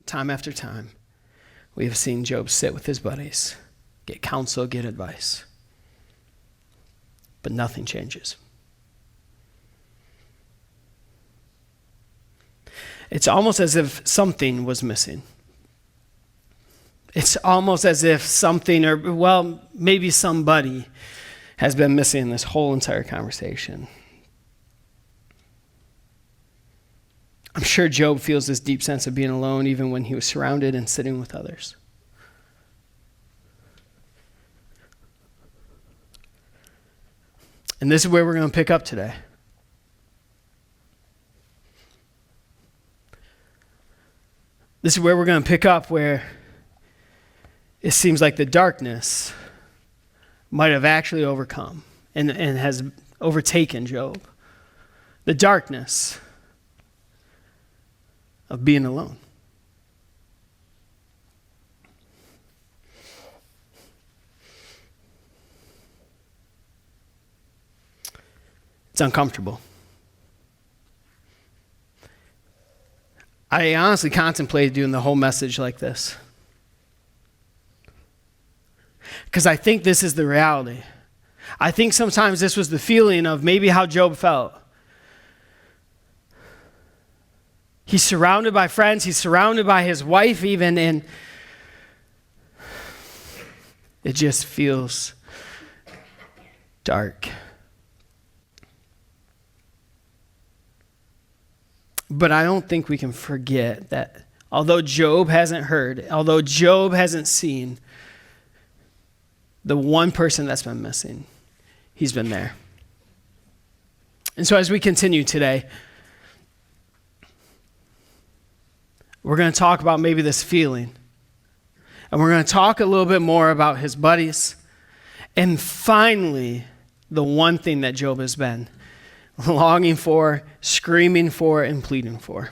time after time, we have seen Job sit with his buddies, get counsel, get advice. But nothing changes. It's almost as if something was missing. It's almost as if something, or well, maybe somebody has been missing in this whole entire conversation. I'm sure Job feels this deep sense of being alone even when he was surrounded and sitting with others. And this is where we're going to pick up today. This is where we're going to pick up where it seems like the darkness might have actually overcome and has overtaken Job. The darkness of being alone. It's uncomfortable. I honestly contemplated doing the whole message like this. Because I think this is the reality. I think sometimes this was the feeling of maybe how Job felt. He's surrounded by friends. He's surrounded by his wife even. And it just feels dark. But I don't think we can forget that although Job hasn't heard, although Job hasn't seen, the one person that's been missing, he's been there. And so as we continue today, we're going to talk about maybe this feeling. And we're going to talk a little bit more about his buddies. And finally, the one thing that Job has been longing for, screaming for, and pleading for.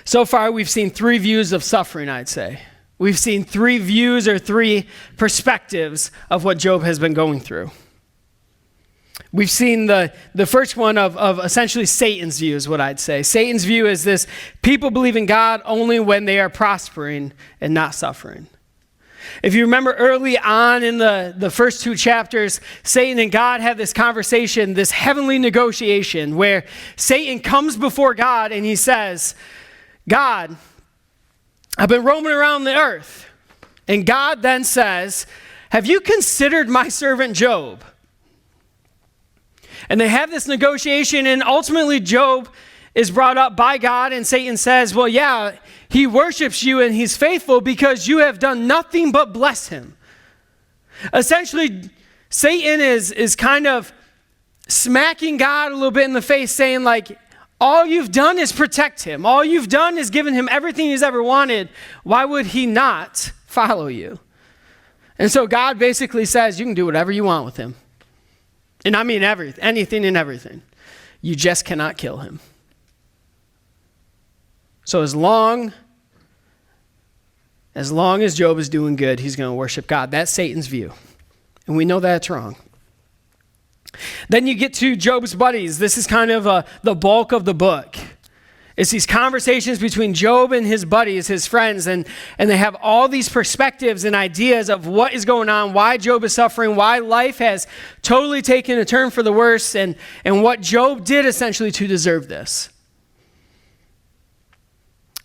So far, we've seen three views of suffering, I'd say. We've seen three views or three perspectives of what Job has been going through. We've seen the first one of essentially Satan's view is what I'd say. Satan's view is this: people believe in God only when they are prospering and not suffering. If you remember early on in the first two chapters, Satan and God have this conversation, this heavenly negotiation, where Satan comes before God and he says, God, I've been roaming around the earth. And God then says, have you considered my servant Job? And they have this negotiation, and ultimately Job is brought up by God, and Satan says, well, yeah, he worships you and he's faithful because you have done nothing but bless him. Essentially, Satan is kind of smacking God a little bit in the face, saying like, all you've done is protect him. All you've done is given him everything he's ever wanted. Why would he not follow you? And so God basically says, you can do whatever you want with him. And I mean anything and everything. You just cannot kill him. So as long as Job is doing good, he's going to worship God. That's Satan's view. And we know that's wrong. Then you get to Job's buddies. This is kind of the bulk of the book. It's these conversations between Job and his buddies, his friends, and they have all these perspectives and ideas of what is going on, why Job is suffering, why life has totally taken a turn for the worse, and what Job did essentially to deserve this.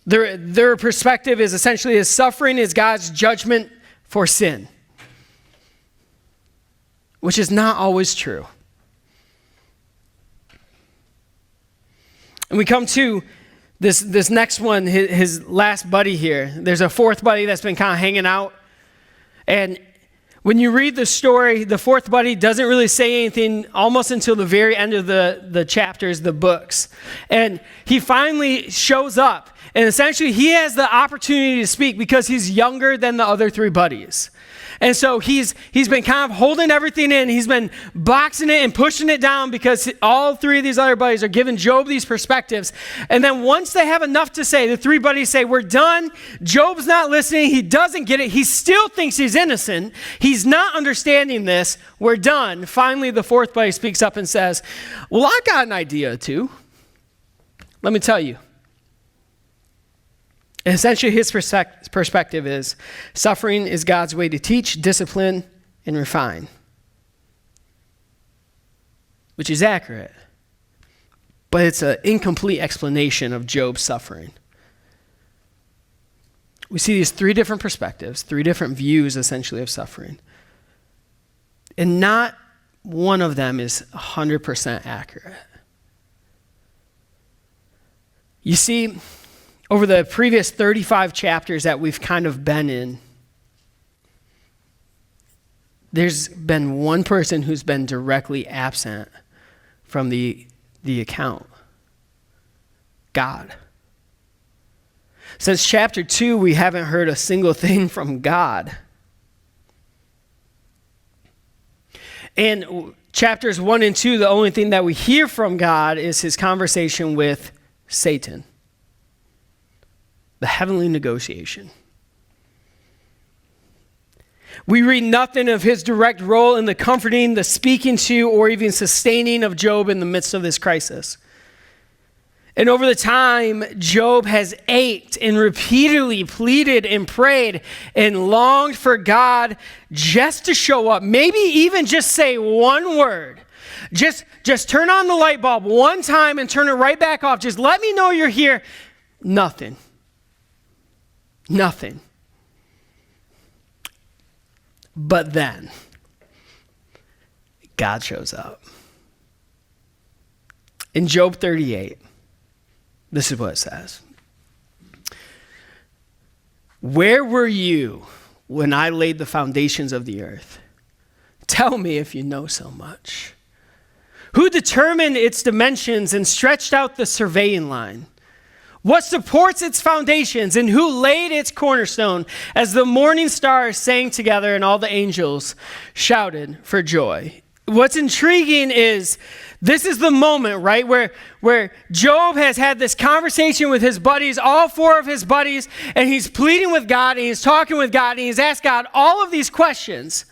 Their perspective is essentially his suffering is God's judgment for sin, which is not always true. And we come to this next one, his last buddy here. There's a fourth buddy that's been kind of hanging out. And when you read the story, the fourth buddy doesn't really say anything almost until the very end of the chapters, the books. And he finally shows up. And essentially, he has the opportunity to speak because he's younger than the other three buddies. And so he's been kind of holding everything in. He's been boxing it and pushing it down because all three of these other buddies are giving Job these perspectives. And then once they have enough to say, the three buddies say, we're done. Job's not listening. He doesn't get it. He still thinks he's innocent. He's not understanding this. We're done. Finally, the fourth buddy speaks up and says, well, I got an idea too. Let me tell you. And essentially, his perspective is suffering is God's way to teach, discipline, and refine, which is accurate. But it's an incomplete explanation of Job's suffering. We see these three different perspectives, three different views, essentially, of suffering. And not one of them is 100% accurate. You see, over the previous 35 chapters that we've kind of been in, there's been one person who's been directly absent from the account. God. Since chapter 2, we haven't heard a single thing from God. And chapters 1 and 2, the only thing that we hear from God is his conversation with Satan. The heavenly negotiation. We read nothing of his direct role in the comforting, the speaking to, or even sustaining of Job in the midst of this crisis. And over the time, Job has ached and repeatedly pleaded and prayed and longed for God just to show up. Maybe even just say one word. Just turn on the light bulb one time and turn it right back off. Just let me know you're here. Nothing. Nothing. But then, God shows up. In Job 38, this is what it says. Where were you when I laid the foundations of the earth? Tell me if you know so much. Who determined its dimensions and stretched out the surveying line? What supports its foundations and who laid its cornerstone as the morning stars sang together and all the angels shouted for joy? What's intriguing is this is the moment, right, where Job has had this conversation with his buddies, all four of his buddies, and he's pleading with God and he's talking with God and he's asked God all of these questions.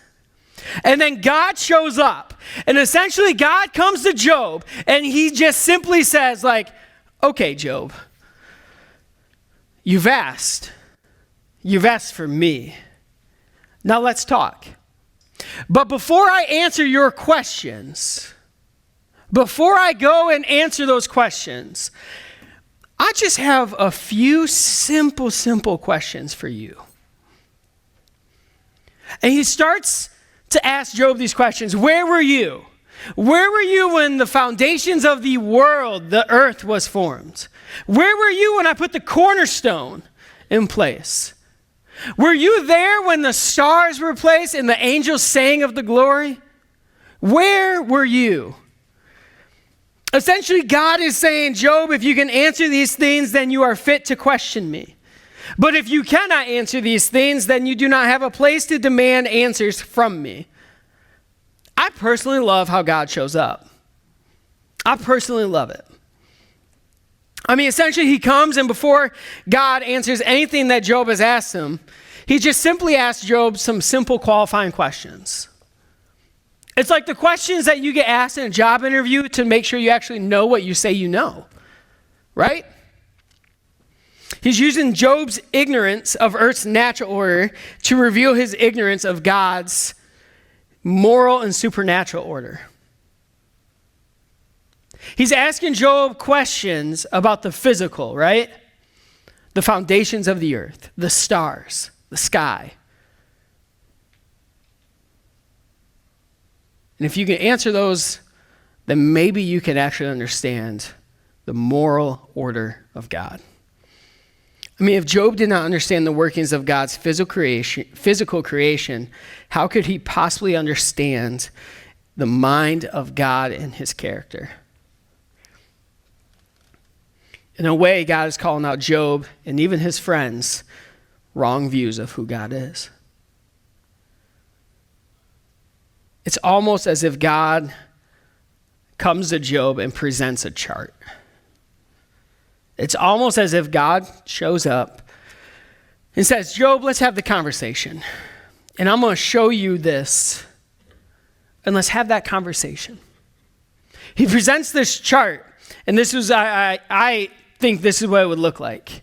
And then God shows up. And essentially God comes to Job and he just simply says like, okay, Job, you've asked for me. Now let's talk. But before I answer your questions, before I go and answer those questions, I just have a few simple questions for you. And he starts to ask Job these questions. Where were you? Where were you when the foundations of the world, the earth, was formed? Where were you when I put the cornerstone in place? Were you there when the stars were placed and the angels sang of the glory? Where were you? Essentially, God is saying, Job, if you can answer these things, then you are fit to question me. But if you cannot answer these things, then you do not have a place to demand answers from me. I personally love how God shows up. I personally love it. I mean, essentially, he comes and before God answers anything that Job has asked him, he just simply asks Job some simple qualifying questions. It's like the questions that you get asked in a job interview to make sure you actually know what you say you know, right? He's using Job's ignorance of Earth's natural order to reveal his ignorance of God's moral and supernatural order. He's asking Job questions about the physical, right? The foundations of the earth, the stars, the sky. And if you can answer those, then maybe you can actually understand the moral order of God. I mean, if Job did not understand the workings of God's physical creation, how could he possibly understand the mind of God and his character? In a way, God is calling out Job and even his friends wrong views of who God is. It's almost as if God comes to Job and presents a chart. It's almost as if God shows up and says, Job, let's have the conversation. And I'm going to show you this. And let's have that conversation. He presents this chart. And this is, I think this is what it would look like.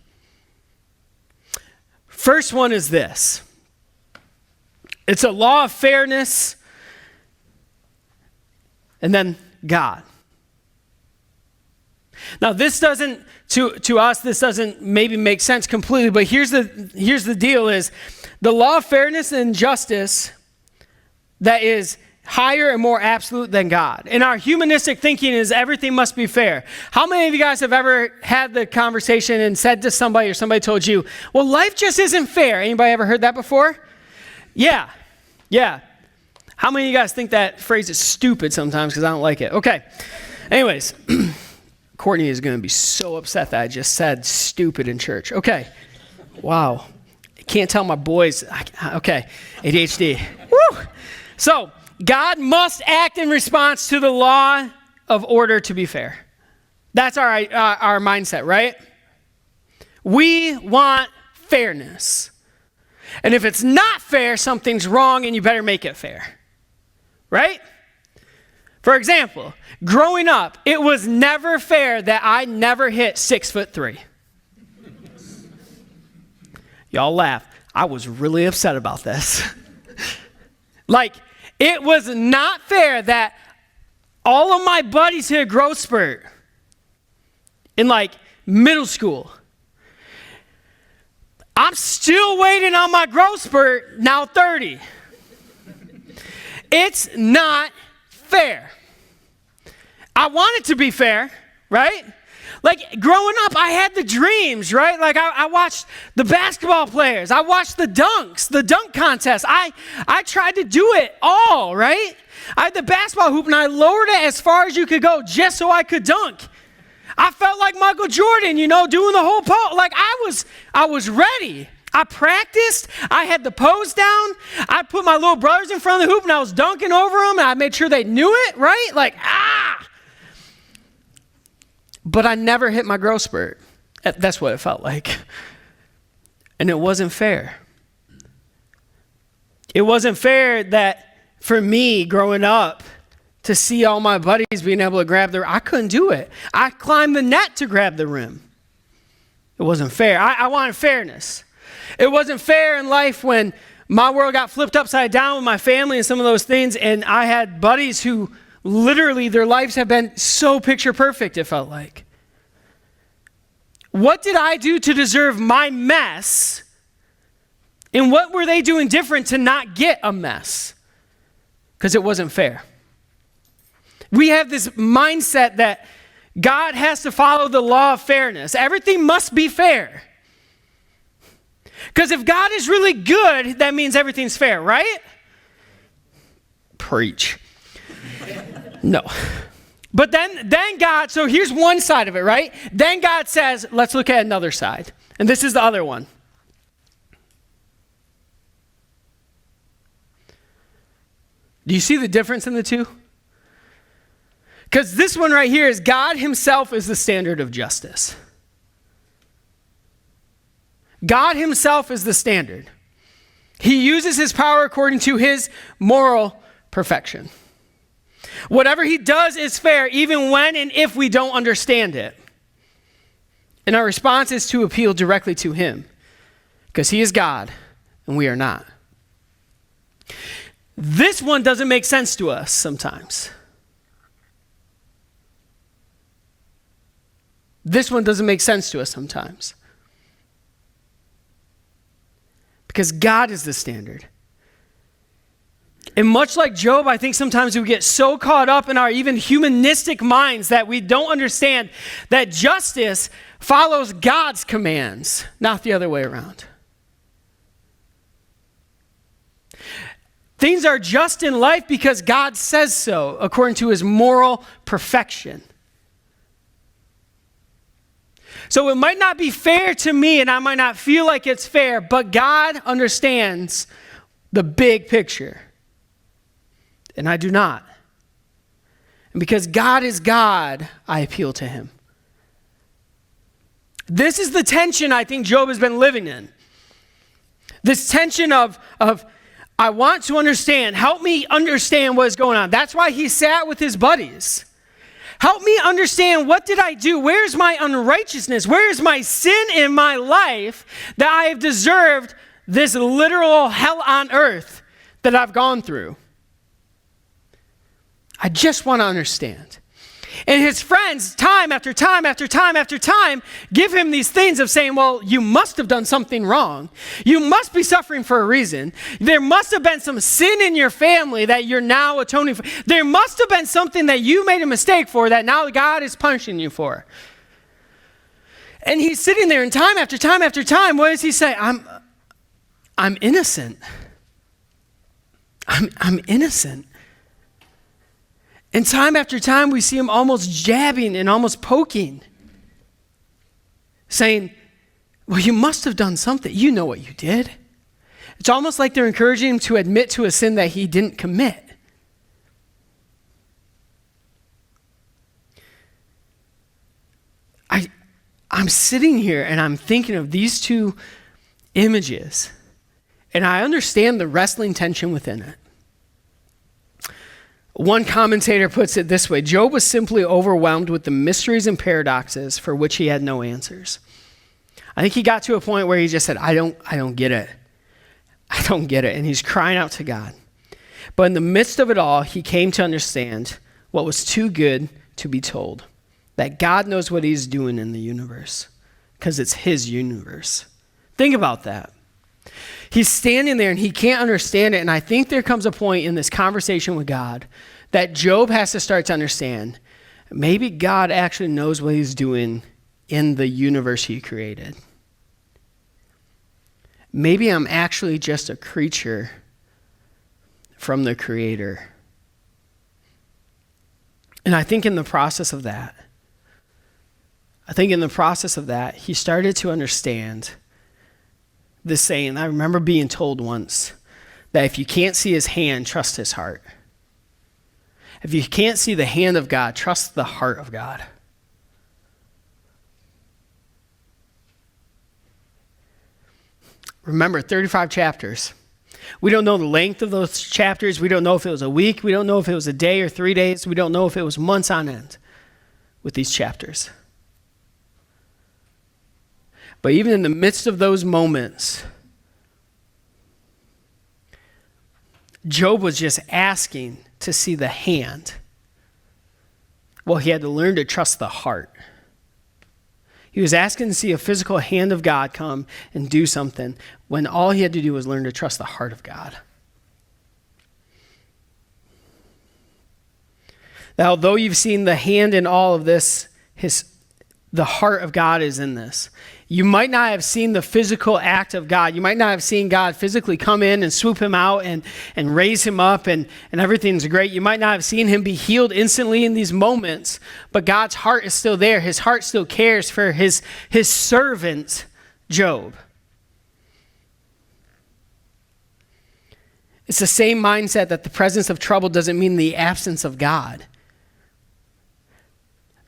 First one is this. It's a law of fairness, and then God. Now, this doesn't, to us, this doesn't maybe make sense completely, but here's the deal is, the law of fairness and justice that is higher and more absolute than God. And our humanistic thinking is everything must be fair. How many of you guys have ever had the conversation and said to somebody, or somebody told you, well, life just isn't fair? Anybody ever heard that before? Yeah. How many of you guys think that phrase is stupid sometimes because I don't like it? Okay. Anyways, Courtney is going to be so upset that I just said stupid in church. Okay. Wow. I can't tell my boys. Okay. ADHD. Woo! So, God must act in response to the law of order to be fair. That's our mindset, right? We want fairness. And if it's not fair, something's wrong and you better make it fair. Right? For example, growing up, it was never fair that I never hit 6'3". Y'all laugh. I was really upset about this. It was not fair that all of my buddies hit a growth spurt in middle school. I'm still waiting on my growth spurt, now 30. It's not fair. I want it to be fair, right? Growing up, I had the dreams, right? I watched the basketball players. I watched the dunks, the dunk contest. I tried to do it all, right? I had the basketball hoop, and I lowered it as far as you could go just so I could dunk. I felt like Michael Jordan, doing the whole pose. I was ready. I practiced. I had the pose down. I put my little brothers in front of the hoop, and I was dunking over them, and I made sure they knew it, right? But I never hit my growth spurt. That's what it felt like. And it wasn't fair. It wasn't fair that for me growing up to see all my buddies being able to grab I couldn't do it. I climbed the net to grab the rim. It wasn't fair. I wanted fairness. It wasn't fair in life when my world got flipped upside down with my family and some of those things, and I had buddies who literally their lives have been so picture perfect, it felt like. What did I do to deserve my mess? And what were they doing different to not get a mess? Because it wasn't fair. We have this mindset that God has to follow the law of fairness. Everything must be fair. Because if God is really good, that means everything's fair, right? Preach. No. But then God, so here's one side of it, right? Then God says, let's look at another side. And this is the other one. Do you see the difference in the two? Because this one right here is God himself is the standard of justice. God himself is the standard. He uses his power according to his moral perfection. Whatever he does is fair, even when and if we don't understand it. And our response is to appeal directly to him, because he is God and we are not. This one doesn't make sense to us sometimes. This one doesn't make sense to us sometimes. Because God is the standard. And much like Job, I think sometimes we get so caught up in our even humanistic minds that we don't understand that justice follows God's commands, not the other way around. Things are just in life because God says so, according to his moral perfection. So it might not be fair to me, and I might not feel like it's fair, but God understands the big picture. And I do not. And because God is God, I appeal to him. This is the tension I think Job has been living in. This tension of I want to understand. Help me understand what is going on. That's why he sat with his buddies. Help me understand, what did I do? Where's my unrighteousness? Where is my sin in my life that I have deserved this literal hell on earth that I've gone through? I just want to understand. And his friends, time after time after time after time, give him these things of saying, well, you must have done something wrong. You must be suffering for a reason. There must have been some sin in your family that you're now atoning for. There must have been something that you made a mistake for that now God is punishing you for. And he's sitting there, and time after time after time, what does he say? I'm innocent. I'm innocent. And time after time, we see him almost jabbing and almost poking, saying, well, you must have done something. You know what you did. It's almost like they're encouraging him to admit to a sin that he didn't commit. I'm sitting here and I'm thinking of these two images, and I understand the wrestling tension within it. One commentator puts it this way: Job was simply overwhelmed with the mysteries and paradoxes for which he had no answers. I think he got to a point where he just said, I don't get it. I don't get it. And he's crying out to God. But in the midst of it all, he came to understand what was too good to be told, that God knows what he's doing in the universe because it's his universe. Think about that. He's standing there and he can't understand it. And I think there comes a point in this conversation with God that Job has to start to understand, maybe God actually knows what he's doing in the universe he created. Maybe I'm actually just a creature from the Creator. And I think in the process of that, he started to understand this saying. I remember being told once that if you can't see his hand, trust his heart. If you can't see the hand of God, trust the heart of God. Remember, 35 chapters. We don't know the length of those chapters. We don't know if it was a week. We don't know if it was a day or 3 days. We don't know if it was months on end with these chapters. But even in the midst of those moments, Job was just asking to see the hand. Well, he had to learn to trust the heart. He was asking to see a physical hand of God come and do something when all he had to do was learn to trust the heart of God. That although you've seen the hand in all of this, the heart of God is in this. You might not have seen the physical act of God. You might not have seen God physically come in and swoop him out and raise him up and everything's great. You might not have seen him be healed instantly in these moments, but God's heart is still there. His heart still cares for his servant, Job. It's the same mindset that the presence of trouble doesn't mean the absence of God.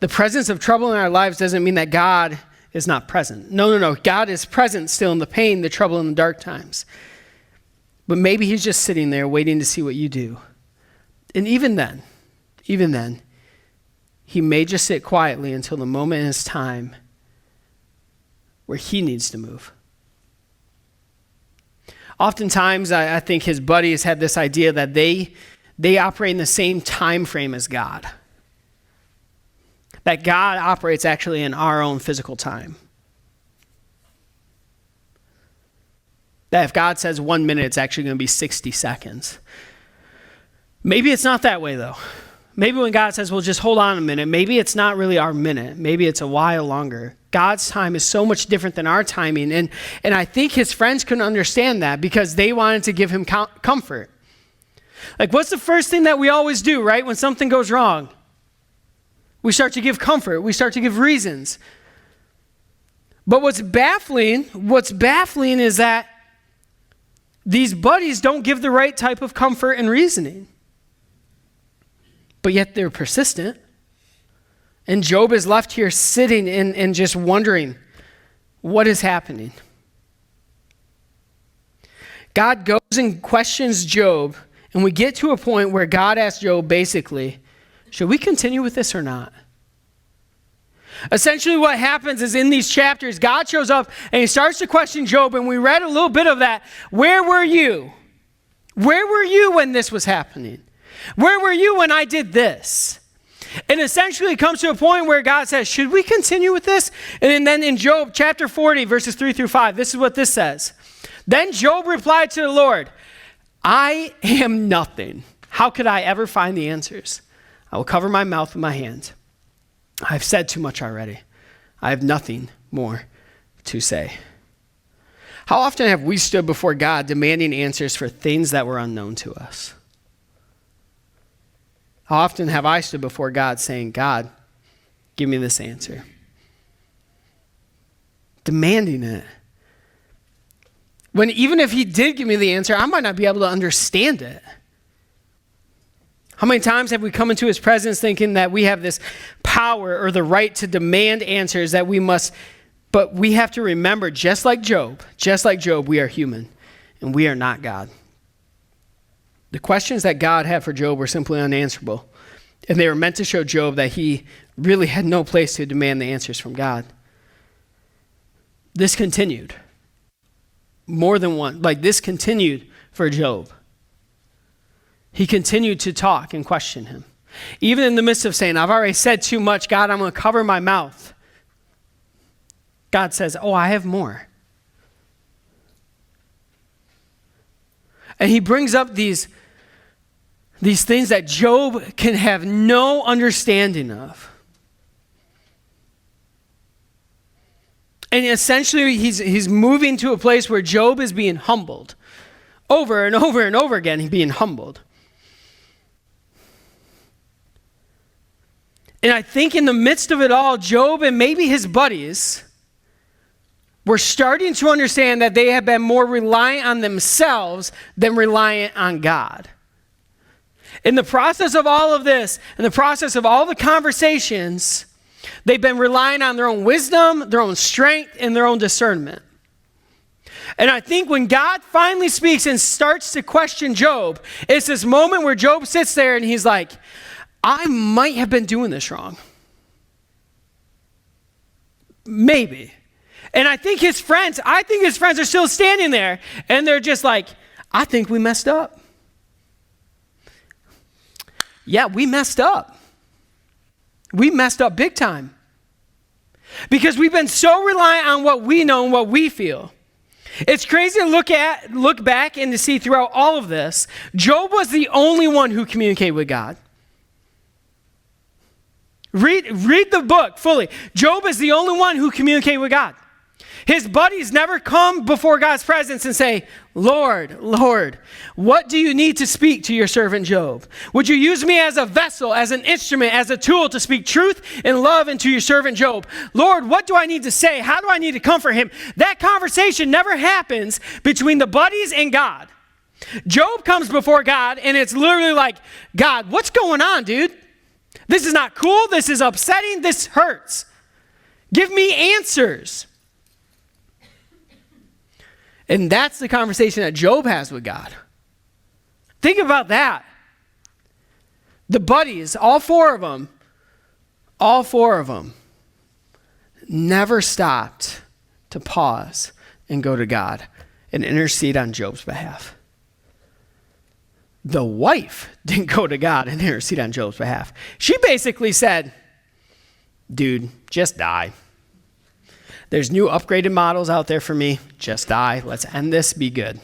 The presence of trouble in our lives doesn't mean that God is not present. No. God is present still in the pain, the trouble, and the dark times. But maybe he's just sitting there waiting to see what you do. And even then, he may just sit quietly until the moment is time where he needs to move. Oftentimes, I think his buddies had this idea that they operate in the same time frame as God. That God operates actually in our own physical time. That if God says 1 minute, it's actually going to be 60 seconds. Maybe it's not that way, though. Maybe when God says, well, just hold on a minute, maybe it's not really our minute. Maybe it's a while longer. God's time is so much different than our timing. And I think his friends couldn't understand that because they wanted to give him comfort. Like, what's the first thing that we always do, right, when something goes wrong? We start to give comfort. We start to give reasons. But what's baffling is that these buddies don't give the right type of comfort and reasoning. But yet they're persistent. And Job is left here sitting and just wondering, what is happening? God goes and questions Job, and we get to a point where God asks Job basically, should we continue with this or not? Essentially what happens is in these chapters, God shows up and he starts to question Job, and we read a little bit of that. Where were you? Where were you when this was happening? Where were you when I did this? And essentially it comes to a point where God says, should we continue with this? And then in Job chapter 40, verses 3 through 5, this is what this says. Then Job replied to the Lord, I am nothing. How could I ever find the answers? I will cover my mouth with my hands. I've said too much already. I have nothing more to say. How often have we stood before God demanding answers for things that were unknown to us? How often have I stood before God saying, God, give me this answer? Demanding it. When even if he did give me the answer, I might not be able to understand it. How many times have we come into his presence thinking that we have this power or the right to demand answers that we must, but we have to remember, just like Job, we are human and we are not God. The questions that God had for Job were simply unanswerable, and they were meant to show Job that he really had no place to demand the answers from God. This continued. More than one. This continued for Job. He continued to talk and question him. Even in the midst of saying, I've already said too much, God, I'm going to cover my mouth. God says, I have more. And he brings up these things that Job can have no understanding of. And essentially, he's moving to a place where Job is being humbled. Over and over and over again, he's being humbled. And I think in the midst of it all, Job and maybe his buddies were starting to understand that they had been more reliant on themselves than reliant on God. In the process of all of this, in the process of all the conversations, they've been relying on their own wisdom, their own strength, and their own discernment. And I think when God finally speaks and starts to question Job, it's this moment where Job sits there and he's like, I might have been doing this wrong. Maybe. And I think his friends are still standing there and they're just like, I think we messed up. Yeah, we messed up. We messed up big time. Because we've been so reliant on what we know and what we feel. It's crazy to look back and to see throughout all of this, Job was the only one who communicated with God. Read the book fully. Job is the only one who communicated with God. His buddies never come before God's presence and say, Lord, what do you need to speak to your servant Job? Would you use me as a vessel, as an instrument, as a tool to speak truth and love into your servant Job? Lord, what do I need to say? How do I need to comfort him? That conversation never happens between the buddies and God. Job comes before God and it's literally like, God, what's going on, dude? This is not cool. This is upsetting. This hurts. Give me answers. And that's the conversation that Job has with God. Think about that. The buddies, all four of them, never stopped to pause and go to God and intercede on Job's behalf. The wife didn't go to God and intercede on Job's behalf. She basically said, dude, just die. There's new upgraded models out there for me. Just die. Let's end this. Be good.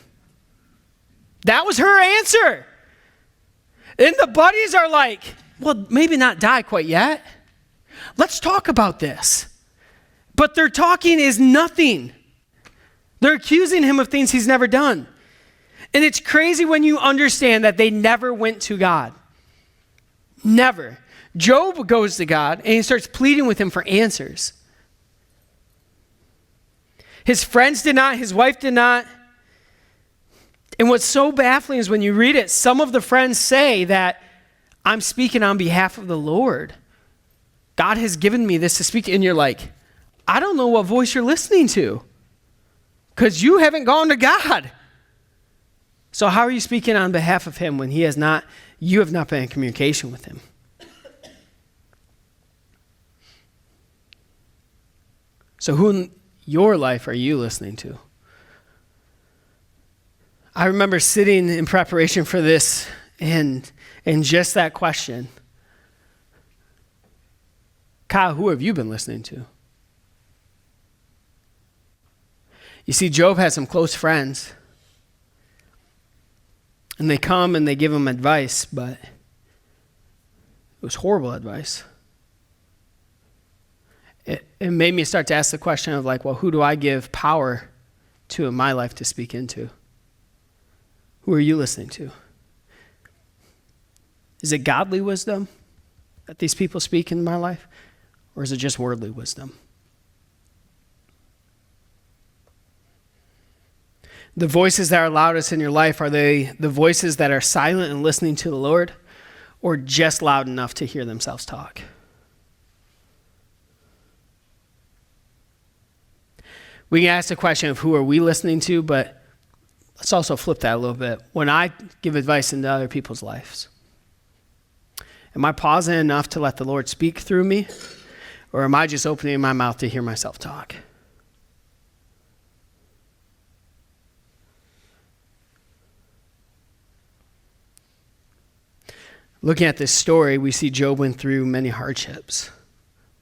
That was her answer. And the buddies are like, well, maybe not die quite yet. Let's talk about this. But their talking is nothing. They're accusing him of things he's never done. And it's crazy when you understand that they never went to God. Never. Job goes to God and he starts pleading with him for answers. His friends did not, his wife did not. And what's so baffling is when you read it, some of the friends say that I'm speaking on behalf of the Lord. God has given me this to speak. And you're like, I don't know what voice you're listening to because you haven't gone to God. So how are you speaking on behalf of him when you have not been in communication with him? So who in your life are you listening to? I remember sitting in preparation for this and just that question. Kyle, who have you been listening to? You see, Job had some close friends. And they come and they give him advice, but it was horrible advice. It made me start to ask the question of like, well, who do I give power to in my life to speak into? Who are you listening to? Is it godly wisdom that these people speak in my life? Or is it just worldly wisdom? The voices that are loudest in your life, are they the voices that are silent and listening to the Lord, or just loud enough to hear themselves talk? We can ask the question of who are we listening to, but let's also flip that a little bit. When I give advice into other people's lives, am I pausing enough to let the Lord speak through me, or am I just opening my mouth to hear myself talk? Looking at this story, we see Job went through many hardships.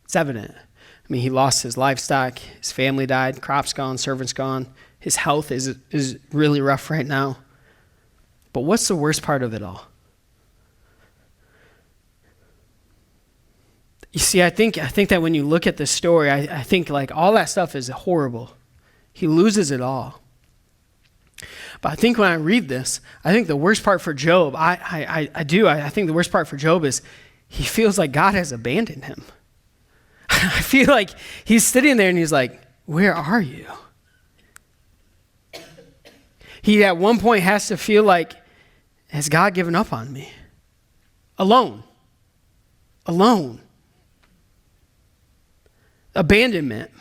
It's evident. I mean, he lost his livestock, his family died, crops gone, servants gone. His health is really rough right now. But what's the worst part of it all? You see, I think that when you look at this story, I think like all that stuff is horrible. He loses it all. But I think when I read this, I think the worst part for Job, I think the worst part for Job is he feels like God has abandoned him. I feel like he's sitting there and he's like, where are you? He at one point has to feel like, has God given up on me? Alone. Abandonment.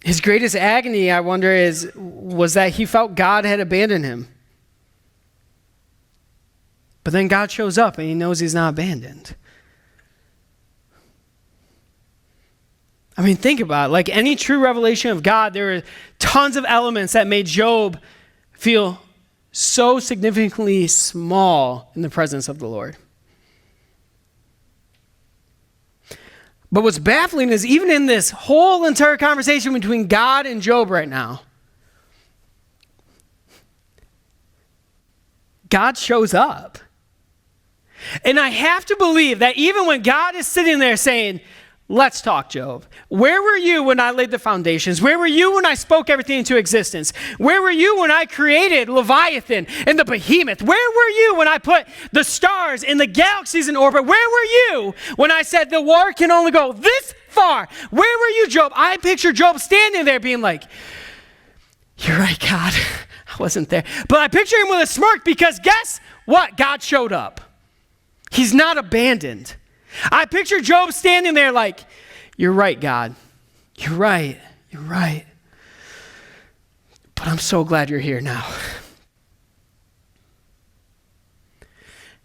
His greatest agony, I wonder, was that he felt God had abandoned him. But then God shows up and he knows he's not abandoned. I mean, think about it. Like any true revelation of God, there are tons of elements that made Job feel so significantly small in the presence of the Lord. But what's baffling is even in this whole entire conversation between God and Job right now, God shows up. And I have to believe that even when God is sitting there saying, let's talk, Job. Where were you when I laid the foundations? Where were you when I spoke everything into existence? Where were you when I created Leviathan and the behemoth? Where were you when I put the stars and the galaxies in orbit? Where were you when I said the water can only go this far? Where were you, Job? I picture Job standing there being like, you're right, God. I wasn't there. But I picture him with a smirk because guess what? God showed up. He's not abandoned. I picture Job standing there like, you're right, God. You're right. But I'm so glad you're here now.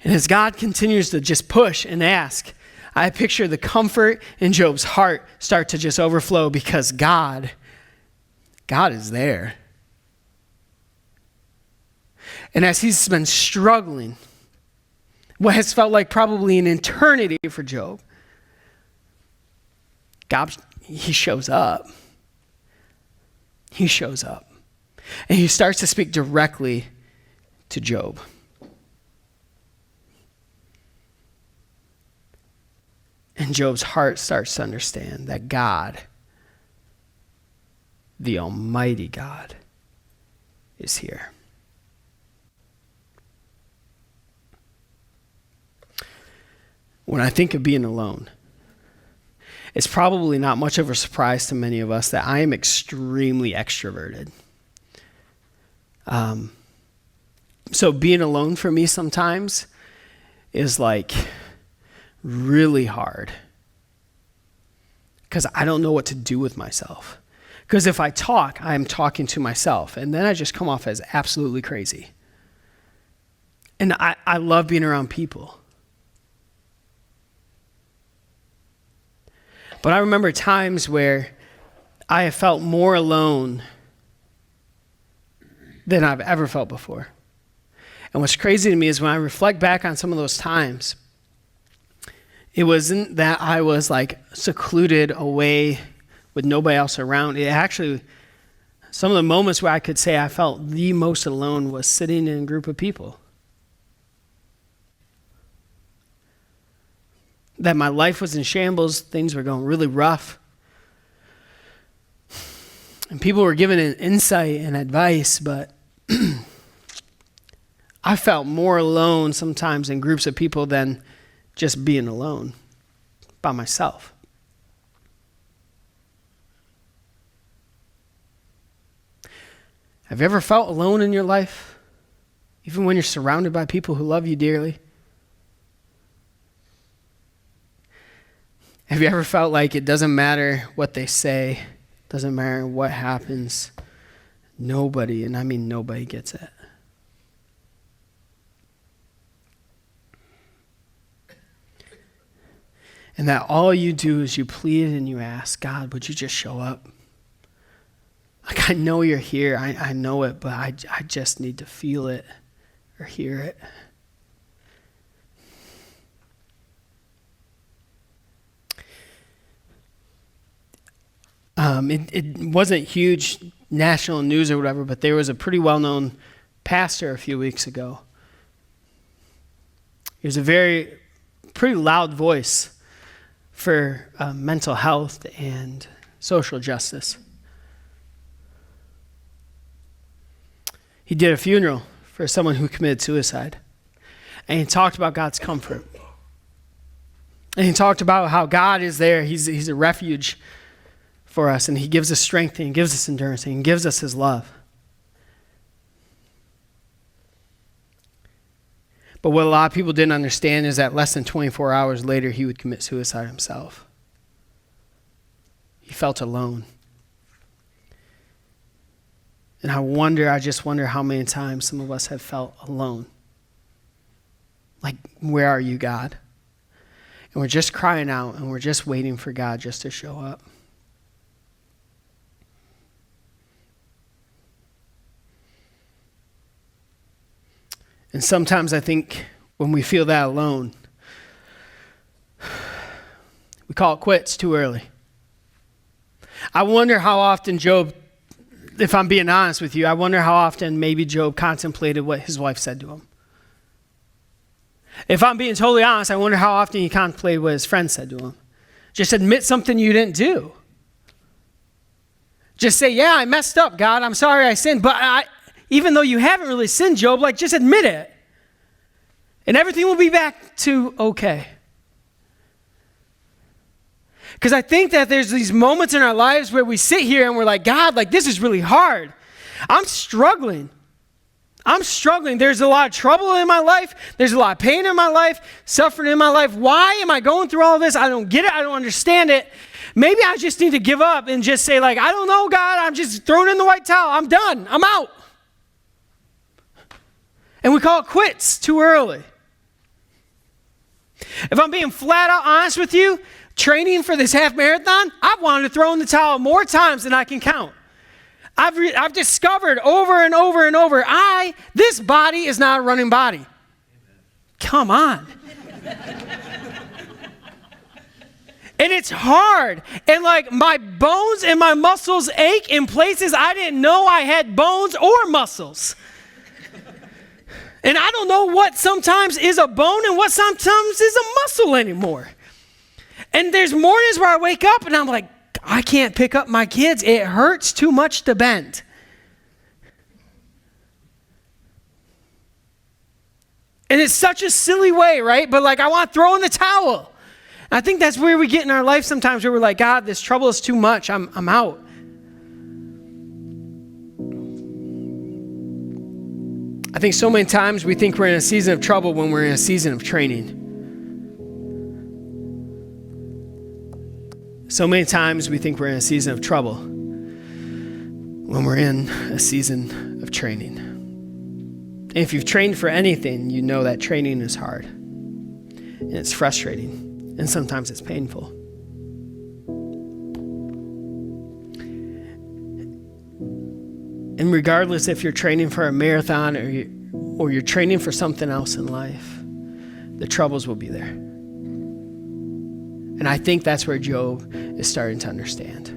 And as God continues to just push and ask, I picture the comfort in Job's heart start to just overflow because God is there. And as he's been struggling, what has felt like probably an eternity for Job, God, he shows up. He shows up. And he starts to speak directly to Job. And Job's heart starts to understand that God, the Almighty God, is here. When I think of being alone, it's probably not much of a surprise to many of us that I am extremely extroverted. So being alone for me sometimes is like really hard because I don't know what to do with myself. Because if I talk, I'm talking to myself, and then I just come off as absolutely crazy. And I love being around people. But I remember times where I have felt more alone than I've ever felt before. And what's crazy to me is when I reflect back on some of those times, it wasn't that I was like secluded away with nobody else around. It actually, some of the moments where I could say I felt the most alone was sitting in a group of people. That my life was in shambles, things were going really rough. And people were giving an insight and advice, but I felt more alone sometimes in groups of people than just being alone by myself. Have you ever felt alone in your life? Even when you're surrounded by people who love you dearly? Have you ever felt like it doesn't matter what they say, doesn't matter what happens, nobody, and I mean nobody, gets it? And that all you do is you plead and you ask, God, would you just show up? Like, I know you're here, I know it, but I just need to feel it or hear it. It wasn't huge national news or whatever, but there was a pretty well-known pastor a few weeks ago. He was a pretty loud voice for mental health and social justice. He did a funeral for someone who committed suicide. And he talked about God's comfort. And he talked about how God is there. He's a refuge for us, and he gives us strength, and he gives us endurance, and he gives us his love. But what a lot of people didn't understand is that less than 24 hours later, he would commit suicide himself. He felt alone. And I just wonder how many times some of us have felt alone. Like, where are you, God? And we're just crying out, and we're just waiting for God just to show up. And sometimes I think when we feel that alone, we call it quits too early. I wonder how often Job, if I'm being honest with you, I wonder how often maybe Job contemplated what his wife said to him. If I'm being totally honest, I wonder how often he contemplated what his friend said to him. Just admit something you didn't do. Just say, yeah, I messed up, God. I'm sorry I sinned. But even though you haven't really sinned, Job, like, just admit it. And everything will be back to okay. Because I think that there's these moments in our lives where we sit here and we're like, God, like, this is really hard. I'm struggling. There's a lot of trouble in my life. There's a lot of pain in my life, suffering in my life. Why am I going through all this? I don't get it. I don't understand it. Maybe I just need to give up and just say, like, I don't know, God. I'm just throwing in the white towel. I'm done. I'm out. And we call it quits too early. If I'm being flat out honest with you, training for this half marathon, I've wanted to throw in the towel more times than I can count. I've discovered over and over and over, this body is not a running body. Amen. Come on. And it's hard. And like, my bones and my muscles ache in places I didn't know I had bones or muscles. And I don't know what sometimes is a bone and what sometimes is a muscle anymore. And there's mornings where I wake up and I'm like, I can't pick up my kids. It hurts too much to bend. And it's such a silly way, right? But like, I want to throw in the towel. I think that's where we get in our life sometimes, where we're like, God, this trouble is too much. I'm out. I think so many times we think we're in a season of trouble when we're in a season of training. So many times we think we're in a season of trouble when we're in a season of training. And if you've trained for anything, you know that training is hard. And it's frustrating. And sometimes it's painful. And regardless if you're training for a marathon or you're training for something else in life, the troubles will be there. And I think that's where Job is starting to understand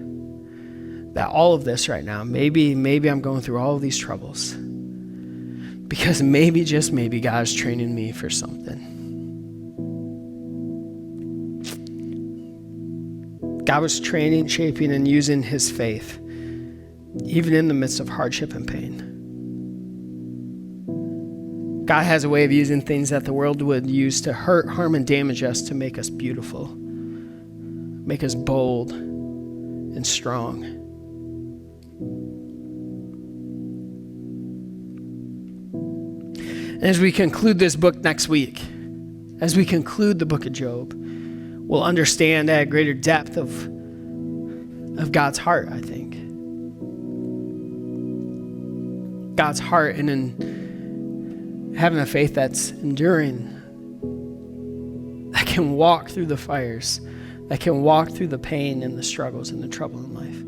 that all of this right now, maybe I'm going through all of these troubles because maybe, just maybe, God's training me for something. God was training, shaping, and using his faith, even in the midst of hardship and pain. God has a way of using things that the world would use to hurt, harm, and damage us to make us beautiful, make us bold and strong. And as we conclude this book next week, as we conclude the book of Job, we'll understand at a greater depth of God's heart, I think. God's heart in having a faith that's enduring, that can walk through the fires, that can walk through the pain and the struggles and the trouble in life.